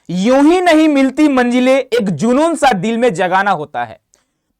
यूं ही नहीं मिलती मंजिलें, एक जुनून सा दिल में जगाना होता है।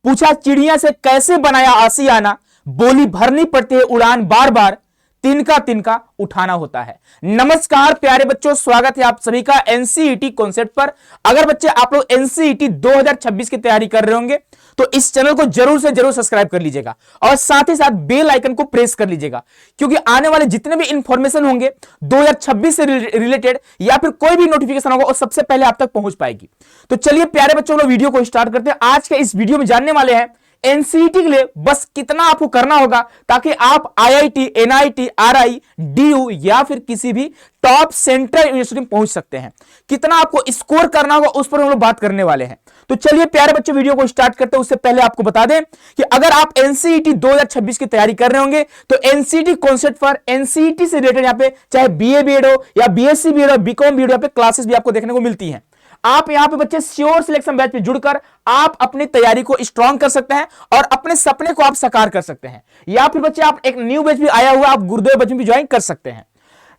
पूछा चिड़िया से कैसे बनाया आशियाना, बोली भरनी पड़ती है उड़ान बार बार, तिनका तिनका उठाना होता है। नमस्कार प्यारे बच्चों, स्वागत है आप सभी का एनसीईटी कॉन्सेप्ट पर। अगर बच्चे आप लोग एनसीईटी 2026 की तैयारी कर रहे होंगे तो इस चैनल को जरूर से जरूर सब्सक्राइब कर लीजिएगा और साथ ही साथ बेल आइकन को प्रेस कर लीजिएगा, क्योंकि आने वाले जितने भी इंफॉर्मेशन होंगे 2026 से रिलेटेड या फिर कोई भी नोटिफिकेशन होगा वो सबसे पहले आप तक पहुंच पाएगी। तो चलिए प्यारे बच्चों, लोग वीडियो को स्टार्ट करते हैं। आज के इस वीडियो में जानने वाले हैं एनसीईटी के लिए बस कितना आपको करना होगा ताकि आप आईआईटी, एनआईटी, आरआई, डीयू या फिर किसी भी टॉप सेंट्रल यूनिवर्सिटी में पहुंच सकते हैं। कितना आपको स्कोर करना होगा उस पर हम लोग बात करने वाले हैं। तो चलिए प्यारे बच्चों, वीडियो को स्टार्ट करते हैं। उससे पहले आपको बता दें कि अगर आप एनसीईटी 2026 की तैयारी कर रहे होंगे तो एनसीईटी कॉन्सेप्ट पर एनसीईटी से रिलेटेड यहाँ पे चाहे बीए बीएड हो या बीएससी बीएड हो, बीकॉम बीएड, यहाँ पे क्लासेस भी आपको देखने को मिलती हैं। आप यहां पे बच्चे श्योर सिलेक्शन बैच पे जुड़कर आप अपनी तैयारी को स्ट्रांग कर सकते हैं और अपने सपने को आप साकार कर सकते हैं। या फिर बच्चे आप एक न्यू बैच भी आया हुआ, आप गुरुदेव बैच में भी ज्वाइन कर सकते हैं,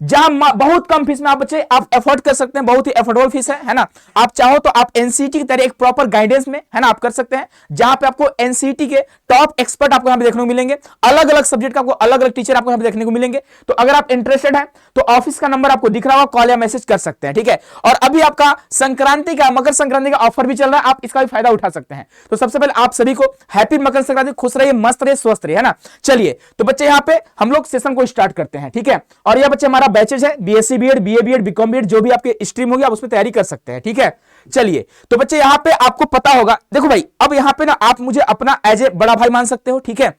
जहां बहुत कम फीस में आप बच्चे आप एफोर्ड कर सकते हैं। बहुत ही एफोर्डेबल फीस है ना। आप चाहो तो आप एनसीईटी की तरह एक प्रॉपर गाइडेंस में है ना आप कर सकते हैं, जहां पे आपको एनसीईटी के टॉप एक्सपर्ट आपको यहां पे देखने को मिलेंगे। अलग अलग सब्जेक्ट का आपको अलग अलग टीचर आपको यहां पे देखने को मिलेंगे। तो अगर आप इंटरेस्टेड हैं तो ऑफिस का नंबर आपको दिख रहा होगा, कॉल या मैसेज कर सकते हैं, ठीक है। और अभी आपका संक्रांति का, मकर संक्रांति का ऑफर भी चल रहा है, आप इसका भी फायदा उठा सकते हैं। तो सबसे पहले आप सभी को हैप्पी मकर संक्रांति, खुश रहिए, मस्त रहिए, स्वस्थ रहिए, है ना। चलिए तो बच्चे यहाँ पे हम लोग सेशन को स्टार्ट करते हैं, ठीक है। और यह बच्चे हमारा बैचेज है, BSc BEd, BA BEd, BCom BEd, जो भी आपके स्ट्रीम होगी आप उसमें तैयारी कर सकते हैं, ठीक है। चलिए तो बच्चे यहाँ पे आपको पता होगा, देखो भाई, अब यहाँ पे ना आप मुझे अपना एज ए बड़ा भाई मान सकते हो, ठीक है,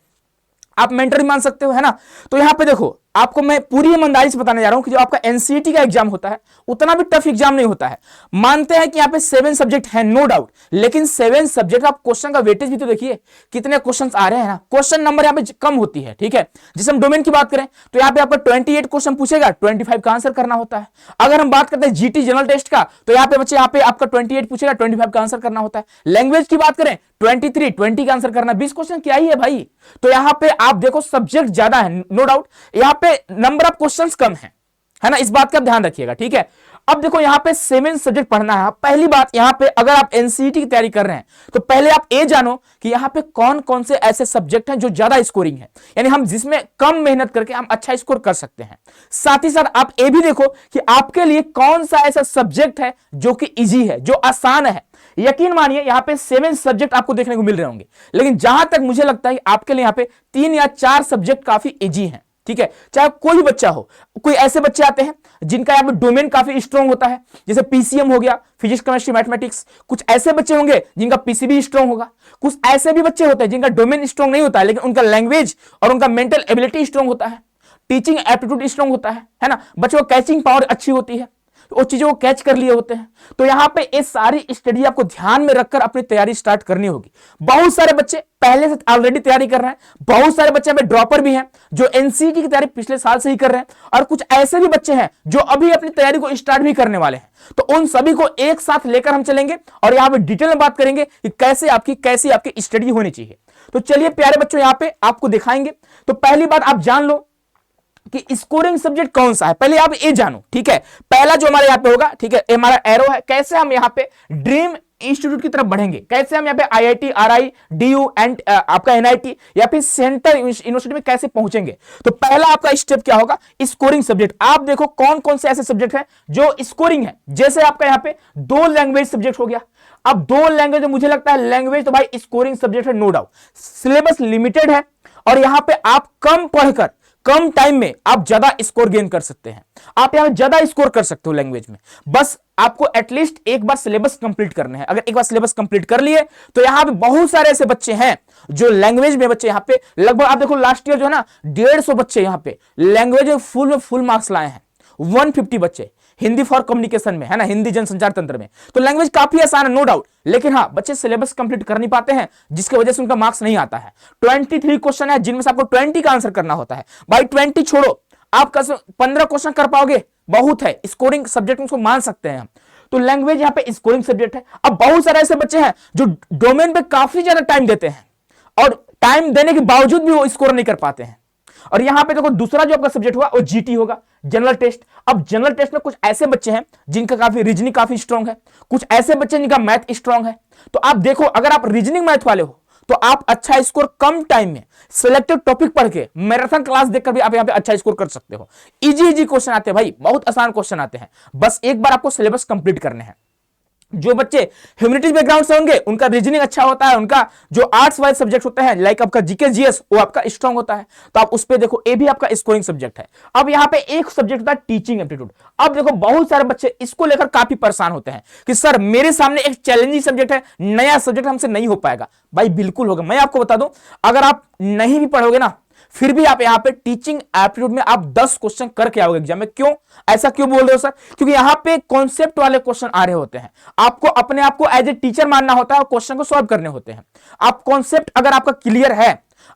आप मेंटर भी मान सकते हो, है ना। तो यहाँ पे देखो, आपको मैं पूरी ईमानदारी से बताने जा रहा हूं कि जो आपका एनसीईटी का एग्जाम होता है उतना भी टफ एग्जाम नहीं होता है। मानते हैं कि यहाँ पे 7 सब्जेक्ट है, नो डाउट, लेकिन 7 सब्जेक्ट आप क्वेश्चन का वेटेज भी तो देखिए कितने क्वेश्चन आ रहे हैं ना। क्वेश्चन नंबर यहाँ पे कम होती है, ठीक है। जिसे हम डोमेन की बात करें तो यहाँ पे आपका 28 क्वेश्चन पूछेगा, 25 का आंसर करना होता है। अगर हम बात करते हैं जीटी जनरल टेस्ट का तो यहाँ पे बच्चे यहाँ पे आपका 28 पूछेगा, 25 का आंसर करना होता है। लैंग्वेज की बात करें 20 का आंसर करना, 20 क्वेश्चन क्या ही है भाई। तो यहाँ पे आप देखो सब्जेक्ट ज्यादा है, नो डाउट, यहाँ पे नंबर ऑफ क्वेश्चंस कम है ना, इस बात का ध्यान रखिएगा, ठीक है। अब देखो यहाँ पे 7 सब्जेक्ट पढ़ना है। पहली बात, यहाँ पे अगर आप एनसीईटी की तैयारी कर रहे हैं तो पहले आप ये जानो कि यहाँ पे कौन कौन से ऐसे सब्जेक्ट हैं जो ज्यादा स्कोरिंग है, यानी हम जिसमें कम मेहनत करके हम अच्छा स्कोर कर सकते हैं। साथ ही साथ आप ये भी देखो कि आपके लिए कौन सा ऐसा सब्जेक्ट है जो कि इजी है, जो आसान है। यकीन मानिए यहाँ पे 7 सब्जेक्ट आपको देखने को मिल रहे होंगे, लेकिन जहां तक मुझे लगता है कि आपके लिए यहाँ पे 3 या 4 सब्जेक्ट काफी इजी हैं, ठीक है। चाहे कोई भी बच्चा हो, कोई ऐसे बच्चे आते हैं जिनका यहाँ पे डोमेन काफी स्ट्रांग होता है, जैसे पीसीएम हो गया, फिजिक्स केमिस्ट्री मैथमेटिक्स। कुछ ऐसे बच्चे होंगे जिनका पीसीबी स्ट्रांग होगा। कुछ ऐसे भी बच्चे होते हैं जिनका डोमेन स्ट्रांग नहीं होता है, लेकिन उनका लैंग्वेज और उनका मेंटल एबिलिटी स्ट्रांग होता है, टीचिंग एप्टीट्यूड स्ट्रांग होता है ना। बच्चों को कैचिंग पावर अच्छी होती है, वो चीजों को कैच कर लिए होते हैं। तो यहां पे ये सारी स्टडी आपको ध्यान में रखकर अपनी तैयारी स्टार्ट करनी होगी। बहुत सारे बच्चे पहले से ऑलरेडी तैयारी कर रहे हैं, बहुत सारे बच्चे में ड्रॉपर भी हैं जो एनसीईटी की तैयारी पिछले साल से ही कर रहे हैं, और कुछ ऐसे भी बच्चे हैं जो अभी अपनी तैयारी को स्टार्ट भी करने वाले हैं। तो उन सभी को एक साथ लेकर हम चलेंगे और यहां पे डिटेल में बात करेंगे कि कैसी आपकी स्टडी होनी चाहिए। तो चलिए प्यारे बच्चों, यहां पे आपको दिखाएंगे। तो पहली बात आप जान लो कि स्कोरिंग सब्जेक्ट कौन सा है, पहले आप ये जानो, ठीक है। पहला जो हमारे यहाँ पे होगा, ठीक है, हमारा एरो है, कैसे हम यहाँ पे ड्रीम इंस्टीट्यूट की तरफ बढ़ेंगे, कैसे हम यहाँ पे आईआईटी, आरआई, डीयू एंड आपका एनआईटी या फिर सेंट्रल यूनिवर्सिटी में कैसे पहुंचेंगे। तो पहला आपका स्टेप क्या होगा, स्कोरिंग सब्जेक्ट। आप देखो कौन कौन से ऐसे सब्जेक्ट हैं जो स्कोरिंग है। जैसे आपका यहाँ पे 2 लैंग्वेज सब्जेक्ट हो गया। अब 2 लैंग्वेज, मुझे लगता है लैंग्वेज तो भाई स्कोरिंग सब्जेक्ट है, नो डाउट। सिलेबस लिमिटेड है और यहां पे आप कम पढ़कर कम टाइम में आप ज्यादा स्कोर गेन कर सकते हैं। आप यहां ज्यादा स्कोर कर सकते हो लैंग्वेज में। बस आपको एटलीस्ट एक बार सिलेबस कंप्लीट करने हैं। अगर एक बार सिलेबस कंप्लीट कर लिए तो यहां पे बहुत सारे ऐसे बच्चे हैं जो लैंग्वेज में बच्चे यहां पे लगभग आप देखो लास्ट ईयर जो है ना 150 बच्चे यहां पे लैंग्वेज में फुल मार्क्स लाए हैं। 150 बच्चे हिंदी फॉर कम्युनिकेशन में, है ना, हिंदी जनसंचार तंत्र में। तो लैंग्वेज काफी आसान है, नो डाउट, लेकिन हाँ बच्चे सिलेबस कंप्लीट कर नहीं पाते हैं, जिसकी वजह से उनका मार्क्स नहीं आता है। 23 क्वेश्चन है जिनमें से आपको 20 का आंसर करना होता है। भाई 20 छोड़ो, आप 15 क्वेश्चन कर पाओगे, बहुत है। स्कोरिंग सब्जेक्ट उसको मान सकते हैं हम। तो लैंग्वेज यहाँ पे स्कोरिंग सब्जेक्ट है। अब बहुत सारे ऐसे बच्चे हैं जो डोमेन पे काफी ज्यादा टाइम देते हैं और टाइम देने के बावजूद भी वो स्कोर नहीं कर पाते हैं। और यहां पे देखो दूसरा जो आपका सब्जेक्ट होगा वो जीटी होगा, जनरल टेस्ट। अब जनरल टेस्ट में कुछ ऐसे बच्चे हैं जिनका काफी रीजनिंग काफी स्ट्रांग है, कुछ ऐसे बच्चे जिनका मैथ स्ट्रांग है। तो आप देखो अगर आप रीजनिंग मैथ वाले हो तो आप अच्छा स्कोर कम टाइम में सिलेक्टेड टॉपिक पढ़ के मैराथन क्लास देखकर भी आप यहां पे अच्छा स्कोर कर सकते हो। इजी इजी क्वेश्चन आते हैं भाई, बहुत आसान क्वेश्चन आते हैं, बस एक बार आपको सिलेबस कंप्लीट करने हैं। जो बच्चे ह्यूमैनिटीज बैकग्राउंड से होंगे उनका रीजनिंग अच्छा होता है, उनका जो आर्ट्स वाइज सब्जेक्ट होता है लाइक आपका जीके जीएस वो आपका स्ट्रांग होता है, तो आप उस पे देखो ये भी आपका स्कोरिंग सब्जेक्ट है। अब यहाँ पे एक सब्जेक्ट होता है टीचिंग एप्टीट्यूड। अब देखो बहुत सारे बच्चे इसको लेकर काफी परेशान होते हैं कि सर मेरे सामने एक चैलेंजिंग सब्जेक्ट है, नया सब्जेक्ट हमसे नहीं हो पाएगा। भाई बिल्कुल होगा, मैं आपको बता दूं अगर आप नहीं भी पढ़ोगे ना फिर भी आप यहां पे टीचिंग एप्टीट्यूड में आप 10 क्वेश्चन करके आओगे एग्जाम में। क्यों ऐसा क्यों बोल रहे हो सर? क्योंकि यहां पे कॉन्सेप्ट वाले क्वेश्चन आ रहे होते हैं, आपको अपने आप को एज ए टीचर मानना होता है और क्वेश्चन को सॉल्व करने होते हैं। आप कॉन्सेप्ट अगर आपका क्लियर है,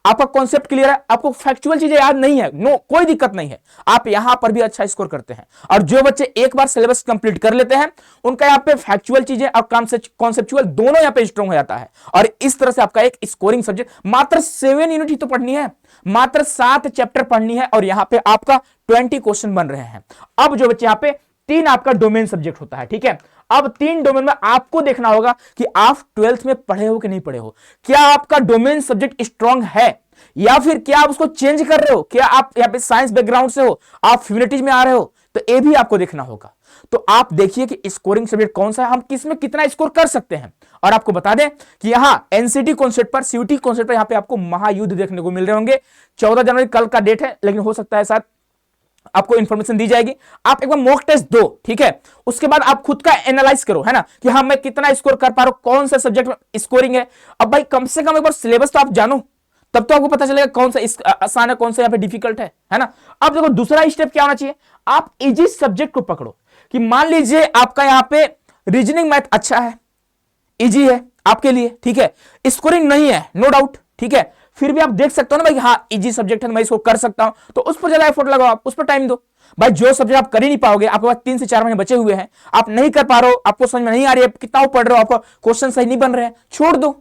आपका कॉन्सेप्ट क्लियर है, आपको फैक्चुअल चीजें याद नहीं है, नो कोई दिक्कत नहीं है, आप यहां पर भी अच्छा स्कोर करते हैं। और जो बच्चे एक बार सिलेबस कंप्लीट कर लेते हैं उनका यहां पे फैक्चुअल चीजें और कॉन्सेप्चुअल दोनों यहां पे स्ट्रांग हो जाता है। और इस तरह से आपका एक स्कोरिंग सब्जेक्ट, मात्र 7 यूनिट ही तो पढ़नी है, मात्र 7 चैप्टर पढ़नी है और यहां पे आपका 20 क्वेश्चन बन रहे हैं। अब जो बच्चे यहां पे 3 आपका डोमेन सब्जेक्ट होता है, ठीक है। अब 3 डोमेन में आपको देखना होगा कि आप 12th में पढ़े हो कि नहीं पढ़े हो, क्या आपका डोमेन सब्जेक्ट स्ट्रांग है या फिर क्या आप उसको चेंज कर रहे हो, क्या आप यहां पे साइंस बैकग्राउंड से हो, आप ह्यूमैनिटीज में आ रहे हो, तो ये भी आपको देखना होगा। तो आप देखिए कि स्कोरिंग सब्जेक्ट कौन सा है, हम किस में कितना स्कोर कर सकते हैं। और आपको बता दें कि यहां एनसीटी कॉन्सेप्ट पर, सीयूटी कॉन्सेप्ट पर यहां पे आपको महायुद्ध देखने को मिल रहे होंगे। 14 जनवरी कल का डेट है, लेकिन हो सकता है शायद आपको इंफॉर्मेशन दी जाएगी। आप एक बार मॉक टेस्ट दो, ठीक है, उसके बाद आप खुद का एनालाइज करो, है ना, कि हाँ मैं कितना स्कोर कर पा रहा हूं, कौन सा सब्जेक्ट में स्कोरिंग है। अब भाई कम से कम एक बार सिलेबस तो आप जानो, तब तो आपको पता चलेगा कौन सा आसान है, कौन सा यहाँ पे डिफिकल्ट है ना। अब देखो दूसरा स्टेप क्या होना चाहिए, आप इजी सब्जेक्ट को पकड़ो। कि मान लीजिए आपका यहाँ पे रीजनिंग मैथ अच्छा है, इजी है आपके लिए, ठीक है, स्कोरिंग नहीं है नो डाउट, ठीक है, फिर भी आप देख सकते हो ना भाई हाँ इजी सब्जेक्ट है, मैं इसको कर सकता हूं, तो उस पर ज्यादा एफर्ट लगाओ, आप उस पर टाइम दो। भाई जो सब्जेक्ट आप कर ही नहीं पाओगे, आपके पास 3 से 4 महीने बचे हुए हैं, आप नहीं कर पा रहे हो, आपको समझ में नहीं आ रही है, कितना वो पढ़ रहे हो, आपको क्वेश्चन सही नहीं बन रहे हैं, छोड़ दो।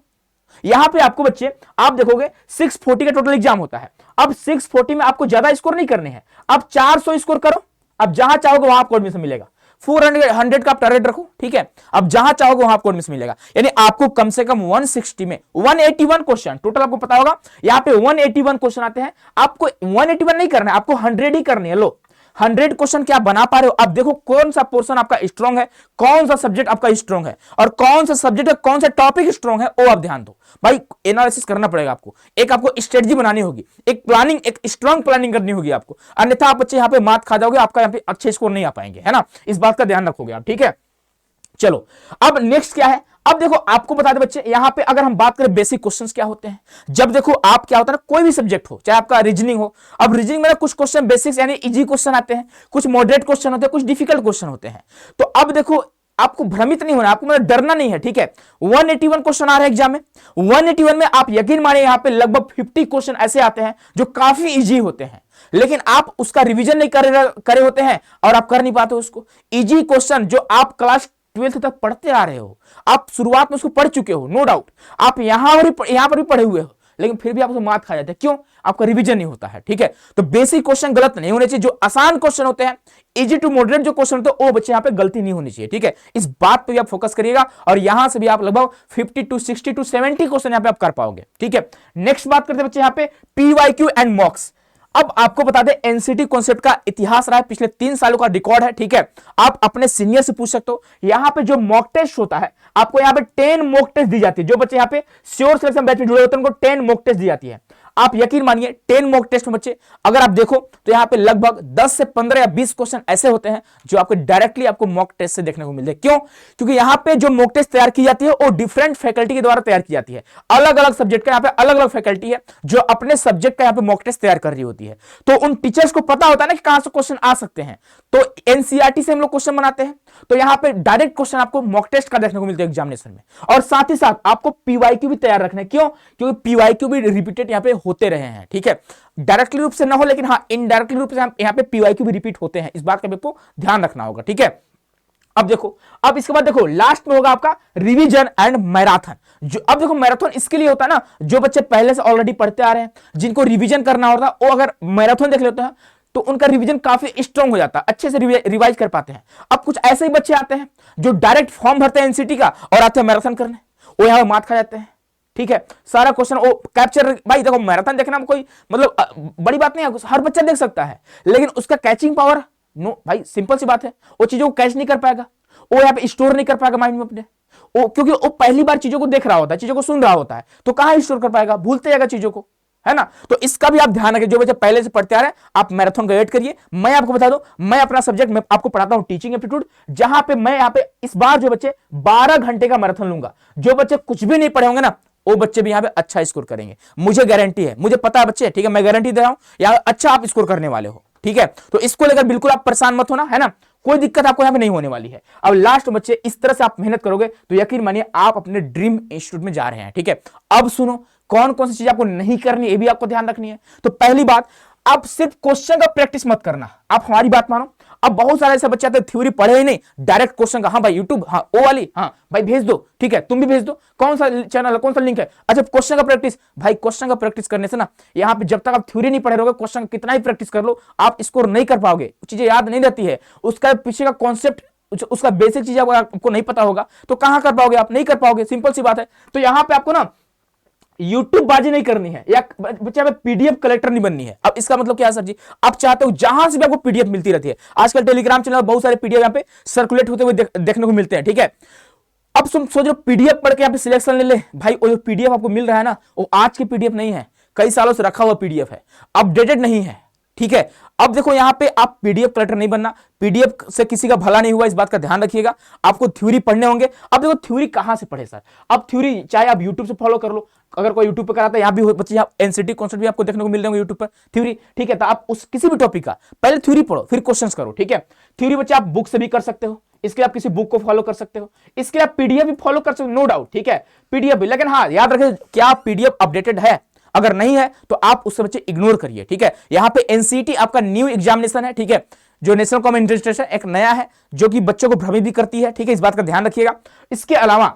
यहां पे आपको बच्चे आप देखोगे 640 का टोटल एग्जाम होता है। अब 640 में आपको ज्यादा स्कोर नहीं करने हैं, आप 400 स्कोर करो, अब जहां चाहोगे वहां आपको एडमिशन मिलेगा। 400 का आप टारगेट रखो, ठीक है, अब जहां चाहोगे वहां आपको एडमिशन मिलेगा। यानी आपको कम से कम 160 में 181 क्वेश्चन टोटल, आपको पता होगा यहां पे 181 क्वेश्चन आते हैं, आपको 181 नहीं करना है, आपको 100 ही करनी है। लो 100 क्वेश्चन क्या बना पा रहे हो। अब देखो कौन सा पोर्शन आपका स्ट्रांग है, कौन सा सब्जेक्ट आपका स्ट्रांग है, और कौन सा सब्जेक्ट है, कौन सा टॉपिक स्ट्रांग है, वो आप ध्यान दो। भाई एनालिसिस करना पड़ेगा आपको, एक आपको स्ट्रेटजी बनानी होगी, एक प्लानिंग, एक स्ट्रांग प्लानिंग करनी होगी आपको, अन्यथा आप बच्चे यहाँ पे मात खा जाओगे, आपका यहाँ पे अच्छे स्कोर नहीं आ पाएंगे, है ना, इस बात का ध्यान रखोगे आप, ठीक है। चलो अब नेक्स्ट क्या है, अब देखो आपको बता दे बच्चे, यहां पे अगर हम बात करें बेसिक क्वेश्चंस क्या होते हैं। जब देखो आप क्या होता है ना, कोई भी सब्जेक्ट हो, चाहे आपका रीजनिंग हो, अब रीजनिंग में कुछ क्वेश्चन बेसिक्स यानी इजी क्वेश्चन आते हैं, कुछ मॉडरेट क्वेश्चन होते हैं, कुछ डिफिकल्ट क्वेश्चन होते हैं। तो अब देखो आपको भ्रमित नहीं होना, आपको मतलब डरना नहीं है, ठीक है। 181 क्वेश्चन आ रहे हैं एग्जाम में, 181 में आप यकीन मानिए यहां पे लगभग 50 क्वेश्चन ऐसे आते हैं जो काफी इजी होते हैं, लेकिन आप उसका रिवीजन नहीं करे होते हैं और आप कर नहीं पाते उसको। इजी क्वेश्चन जो आप क्लास 12th तक पढ़ते आ रहे हो, आप शुरुआत में उसको पढ़ चुके हो, नो डाउट, आप यहां पर भी पढ़े हुए हो, लेकिन फिर भी आप उसको मात खा जाते हैं, क्यों? आपका रिवीजन नहीं होता है, ठीक है। तो बेसिक क्वेश्चन गलत नहीं होने चाहिए, जो आसान क्वेश्चन होते हैं, इजी टू मॉडरेट जो क्वेश्चन होते हैं, वो बच्चे यहां पे गलती नहीं होनी चाहिए, ठीक है। इस बात पे भी आप फोकस करिएगा और यहां से भी आप लगभग 50 टू 60 टू 70 क्वेश्चन यहां पे आप कर पाओगे, ठीक है। नेक्स्ट बात करते हैं बच्चे यहां पे पीवाईक्यू एंड मॉक्स। अब आपको बता दें एनसीटी कॉन्सेप्ट का इतिहास रहा है, पिछले 3 सालों का रिकॉर्ड है, ठीक है। आप अपने सीनियर से पूछ सकते हो। यहां पे जो मॉक टेस्ट होता है, आपको यहां पे 10 मॉक टेस्ट दी जाती है, जो बच्चे यहां पे श्योर सिलेक्शन बैच में जुड़े होते हैं उनको 10 मॉक टेस्ट दी जाती है। आप यकीन मानिए 10 मॉक टेस्ट में बच्चे अगर आप देखो तो यहां पे लगभग 10 से 15 या 20 क्वेश्चन ऐसे होते हैं जो आपको डायरेक्टली आपको मॉक टेस्ट से देखने को मिलते हैं। क्यों? क्योंकि यहां पे जो मॉक टेस्ट तैयार की जाती है वो डिफरेंट फैकल्टी के द्वारा तैयार की जाती है, अलग अलग सब्जेक्ट का यहां पे अलग अलग फैकल्टी है जो अपने सब्जेक्ट का यहां पे मॉक टेस्ट तैयार कर रही होती है। तो उन टीचर्स को पता होता है ना कि कहां से क्वेश्चन आ सकते हैं, तो एनसीईआरटी से हम लोग क्वेश्चन बनाते हैं, तो यहां पे डायरेक्ट क्वेश्चन आपको मॉक टेस्ट का देखने को मिलता है एग्जामिनेशन में। और साथ ही साथ आपको पीवाईक्यू भी तैयार रखना है। क्यों? क्योंकि पीवाईक्यू भी रिपीटेड यहां पे होते रहे हैं, ठीक है। डायरेक्टली रूप से ना हो, लेकिन हाँ इनडायरेक्टली रूप से यहां पे पीवाईक्यू भी रिपीट होते हैं, इस बात का भी आपको ध्यान रखना होगा, ठीक है। अब देखो, अब इसके बाद देखो लास्ट में होगा आपका रिवीजन एंड मैराथन। जो अब देखो मैराथन इसके लिए होता है ना, जो बच्चे पहले से ऑलरेडी पढ़ते आ रहे हैं, जिनको रिवीजन करना होता है, वो अगर मैराथन देख लेते हैं तो उनका रिवीजन काफी स्ट्रांग हो जाता है, अच्छे से रिवाइज कर पाते हैं। अब कुछ ऐसे ही बच्चे आते हैं जो डायरेक्ट फॉर्म भरते हैं एनसीटी का और आते हैं मैराथन करने, वो यहां मात खा जाते हैं। ठीक है, सारा क्वेश्चन वो कैप्चर, भाई देखो मैराथन देखना कोई मतलब बड़ी बात नहीं है, हर बच्चा देख सकता है, लेकिन उसका कैचिंग पावर नो भाई, सिंपल सी बात है, वो चीजों को कैच नहीं कर पाएगा, वो यहाँ पे स्टोर नहीं कर पाएगा माइंड में अपने, वो क्योंकि वो पहली बार चीजों को देख रहा होता है, चीजों को सुन रहा होता है, तो कहां स्टोर कर पाएगा, भूलते जाएगा चीजों को, है ना। तो इसका भी आप ध्यान रखें, जो बच्चे पहले से पढ़ते आ रहे हैं, आप मैराथन का वेट करिए। मैं आपको बता दूं, मैं अपना सब्जेक्ट मैं आपको पढ़ाता हूं टीचिंग एप्टीट्यूड, जहां पे मैं यहाँ पे इस बार जो बच्चे 12 घंटे का मैराथन लूंगा, जो बच्चे कुछ भी नहीं पढ़े होंगे ना, वो बच्चे भी यहाँ पे अच्छा स्कोर करेंगे, मुझे गारंटी है, मुझे पता है बच्चे, ठीक है, मैं गारंटी दे रहा हूं यहाँ अच्छा आप स्कोर करने वाले हो। ठीक है, तो इसको लेकर बिल्कुल आप परेशान मत होना, है ना, कोई दिक्कत आपको यहाँ पे नहीं होने वाली है। अब लास्ट बच्चे इस तरह से आप मेहनत करोगे तो यकीन मानिए आप अपने ड्रीम इंस्टीट्यूट में जा रहे हैं। ठीक है, अब सुनो कौन कौन सी चीज आपको नहीं करनी, ये भी आपको ध्यान रखनी है। तो पहली बात, आप सिर्फ क्वेश्चन का प्रैक्टिस मत करना, आप हमारी बात मानो। अब बहुत सारे ऐसे बच्चे आते हैं थ्योरी पढ़े ही नहीं, डायरेक्ट क्वेश्चन का, हाँ भाई यूट्यूब, हाँ वो वाली, हाँ भाई भेज दो, ठीक है तुम भी भेज दो, कौन सा चैनल है, कौन सा लिंक है, अच्छा क्वेश्चन का प्रैक्टिस। भाई क्वेश्चन का प्रैक्टिस करने से ना, यहाँ पे जब तक आप थ्योरी नहीं पढ़े रहोगे, क्वेश्चन कितना ही प्रैक्टिस कर लो, आप स्कोर नहीं कर पाओगे, चीजें याद नहीं रहती है, उसका पीछे का कॉन्सेप्ट, उसका बेसिक चीज आपको नहीं पता होगा तो कहां कर पाओगे, आप नहीं कर पाओगे, सिंपल सी बात है। तो यहां पे आपको ना यूट्यूब बाजी नहीं करनी है, या बच्चे में पीडीएफ कलेक्टर नहीं बननी है। अब इसका मतलब क्या है सर जी, आप चाहते हो जहां से भी आपको पीडीएफ मिलती रहती है, आजकल टेलीग्राम चैनल बहुत सारे पीडीएफ यहाँ पे सर्कुलेट होते हुए देखने को मिलते हैं। ठीक है, अब तुम सोच रहे हो पीडीएफ पढ़ के यहाँ पे सिलेक्शन ले ले, भाई वो जो पीडीएफ आपको मिल रहा है ना, वो आज की पीडीएफ नहीं है, कई सालों से रखा हुआ पीडीएफ है, अपडेटेड नहीं है। ठीक है, अब देखो यहां पे आप पीडीएफ कलेक्टर नहीं बनना, पीडीएफ से किसी का भला नहीं हुआ, इस बात का ध्यान रखिएगा, आपको थ्योरी पढ़ने होंगे। अब देखो थ्योरी कहां से पढ़े सर, अब थ्योरी चाहे आप यूट्यूब से फॉलो कर लो, अगर कोई यूट्यूब पे कराता है, यहाँ भी बच्चे एनसीटी कॉन्सेप्ट भी आपको देखने को मिल रहे होंगे यूट्यूब पर थ्योरी। ठीक है, तो आप उस किसी भी टॉपिक का पहले थ्योरी पढ़ो फिर क्वेश्चंस करो। ठीक है, थ्योरी बच्चे आप बुक से भी कर सकते हो, इसके लिए आप किसी बुक को फॉलो कर सकते हो, इसके लिए आप पीडीएफ भी फॉलो कर सकते हो, नो डाउट। ठीक है, पीडीएफ भी, लेकिन हाँ याद रखें क्या पीडीएफ अपडेटेड है, अगर नहीं है तो आप उससे बच्चे इग्नोर करिए। ठीक है, यहां पे एनसीटी आपका न्यू एग्जामिनेशन है, ठीक है, जो नेशनल कॉमन एंट्रेंस एक नया है, जो कि बच्चों को भ्रमित भी करती है। ठीक है, इस बात का ध्यान रखिएगा। इसके अलावा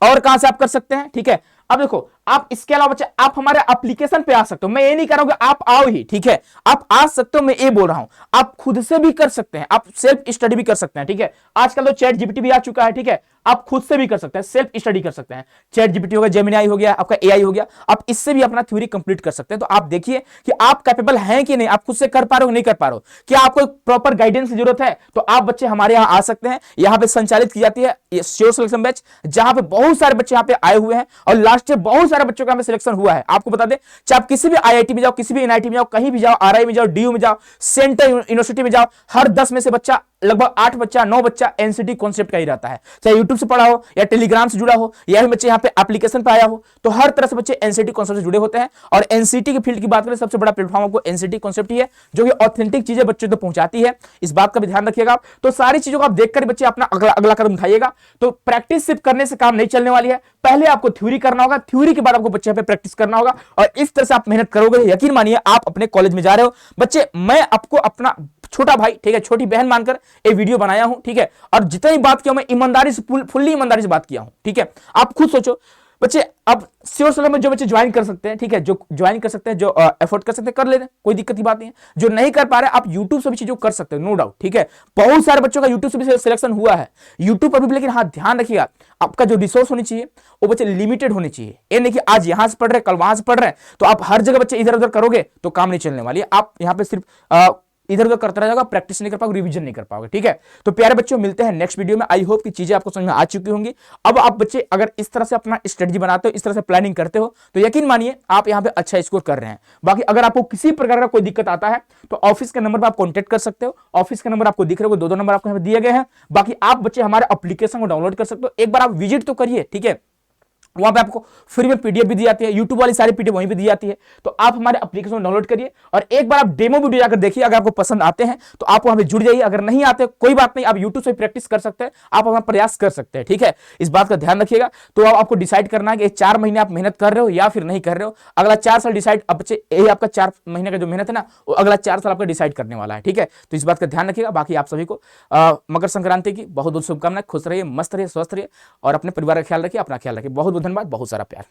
और कहां से आप कर सकते हैं, ठीक है, अब देखो आप इसके अलावा बच्चे आप हमारे एप्लीकेशन पे आ सकते हो, मैं ये नहीं कह रहा हूं कि आप आओ ही, ठीक है, आप आ सकते हो, मैं ये बोल रहा हूं आप खुद से भी कर सकते हैं, आप सेल्फ स्टडी भी कर सकते हैं। ठीक है, आजकल तो चैट जीपीटी भी आ चुका है, ठीक है, आप खुद से भी कर सकते हैं, सेल्फ स्टडी कर सकते हैं, चैट जीपीटी हो गया, जेमिनी हो गया, आपका एआई हो गया, आप इससे भी अपना थ्योरी कंप्लीट कर सकते हैं। तो आप देखिए कि आप कैपेबल हैं कि नहीं, आप खुद से कर पा रहे हो नहीं कर पा रहे हो, क्या आपको प्रॉपर गाइडेंस की जरूरत है, तो आप बच्चे हमारे यहाँ आ सकते हैं। यहाँ पे संचालित की जाती है श्योर सिलेक्शन बैच, जहां पे बहुत सारे बच्चे यहाँ पे आए हुए हैं और लास्ट ईयर बहुत सारे बच्चों का यहाँ पे सिलेक्शन हुआ है। आपको बता दें, चाहे आप किसी भी आईआईटी में जाओ, किसी भी एनआईटी में जाओ, कहीं भी जाओ, आरआई में जाओ, डीयू में जाओ, सेंट्रल यूनिवर्सिटी में जाओ, हर 10 में से बच्चा लगभग 8 बच्चा 9 बच्चा एनसीटी कॉन्सेप्ट का ही रहता है, चाहे यूट्यूब से पढ़ा हो या टेलीग्राम से जुड़ा हो या फिर बच्चे यहाँ पे एप्लीकेशन पे आया हो, तो हर तरह से बच्चे एनसीटी कॉन्सेप्ट से जुड़े होते हैं। और एनसीटी की फील्ड की बात करें, सबसे बड़ा प्लेटफॉर्म आपको एनसीटी कॉन्सेप्ट ही है, जो कि ऑथेंटिक चीजें बच्चों तक पहुंचाती है, इस बात का भी ध्यान रखिएगा। तो सारी चीजों को आप देखकर बच्चे अपना अगला कदम उठाइएगा। तो प्रैक्टिस सिर्फ करने से काम नहीं चलने वाली है, पहले आपको थ्योरी करना होगा, थ्योरी के बाद आपको बच्चे पे प्रैक्टिस करना होगा, और इस तरह से आप मेहनत करोगे, यकीन मानिए आप अपने कॉलेज में जा रहे हो। बच्चे मैं आपको अपना छोटा भाई, ठीक है, छोटी बहन मानकर ये वीडियो बनाया हूं, ठीक है, और जितनी बात किया मैं ईमानदारी से, फुल्ली ईमानदारी से बात किया हूं। ठीक है, आप खुद सोचो बच्चे, अब श्योर सिलेक्शन में जो बच्चे ज्वाइन कर सकते हैं, ठीक है, जो ज्वाइन कर सकते हैं, जो एफर्ट कर सकते हैं कर ले रहे हैं, कोई दिक्कत की बात नहीं है। जो नहीं कर पा रहे आप यूट्यूब से भी चीजों कर सकते हैं, नो डाउट। ठीक है, बहुत सारे बच्चों का यूट्यूब से भी सिलेक्शन हुआ है, यूट्यूब पर भी, लेकिन हाँ ध्यान रखिएगा आपका जो रिसोर्स होनी चाहिए वो बच्चे लिमिटेड होनी चाहिए। ये नहीं कि आज यहां से पढ़ रहे कल वहां से पढ़ रहे हैं, तो आप हर जगह बच्चे इधर उधर करोगे तो काम नहीं चलने वाली है। आप यहाँ पे सिर्फ इधर उधर करता रहेगा, प्रैक्टिस नहीं कर पाओगे, रिवीजन नहीं कर पाओगे। ठीक है, तो प्यारे बच्चों मिलते हैं नेक्स्ट वीडियो में। आई होप कि चीजें आपको समझ में आ चुकी होंगी। अब आप बच्चे अगर इस तरह से अपना स्ट्रेटजी बनाते हो, इस तरह से प्लानिंग करते हो, तो यकीन मानिए आप यहाँ पे अच्छा स्कोर कर रहे हैं। बाकी अगर आपको किसी प्रकार का कोई दिक्कत आता है तो ऑफिस के नंबर पर आप कॉन्टेक्ट कर सकते हो, ऑफिस के नंबर आपको दिख रहे हो, 2 नंबर आपको यहाँ पे दिए गए हैं। बाकी आप बच्चे हमारे एप्लीकेशन को डाउनलोड कर सकते हो, एक बार आप विजिट तो करिए। ठीक है, वहां पे आपको फ्री में पीडीएफ भी दी जाती है, यूट्यूब वाली सारी पीडीएफ वहीं पे दी जाती है। तो आप हमारे एप्लीकेशन डाउनलोड करिए और एक बार आप डेमो वीडियो जाकर देखिए। अगर आपको पसंद आते हैं तो आप वहां पे जुड़ जाइए, अगर नहीं आते कोई बात नहीं, आप यूट्यूब से प्रैक्टिस कर सकते हैं, आप अपना प्रयास कर सकते हैं। ठीक है, इस बात का ध्यान रखिएगा। तो आपको डिसाइड करना है कि 4 महीने आप मेहनत कर रहे हो या फिर नहीं कर रहे हो। अगला 4 साल डिसाइड, अब यही आपका 4 महीने का जो मेहनत है ना, वो अगला 4 साल आपका डिसाइड करने वाला है। ठीक है, तो इस बात का ध्यान रखिएगा। बाकी आप सभी को मकर संक्रांति की बहुत बहुत शुभकामनाएं। खुश रहिए, मस्त रहिए, स्वस्थ रहिए और अपने परिवार का ख्याल रखिए, अपना ख्याल रखिए। बहुत बहुत धन्यवाद, बहुत सारा प्यार।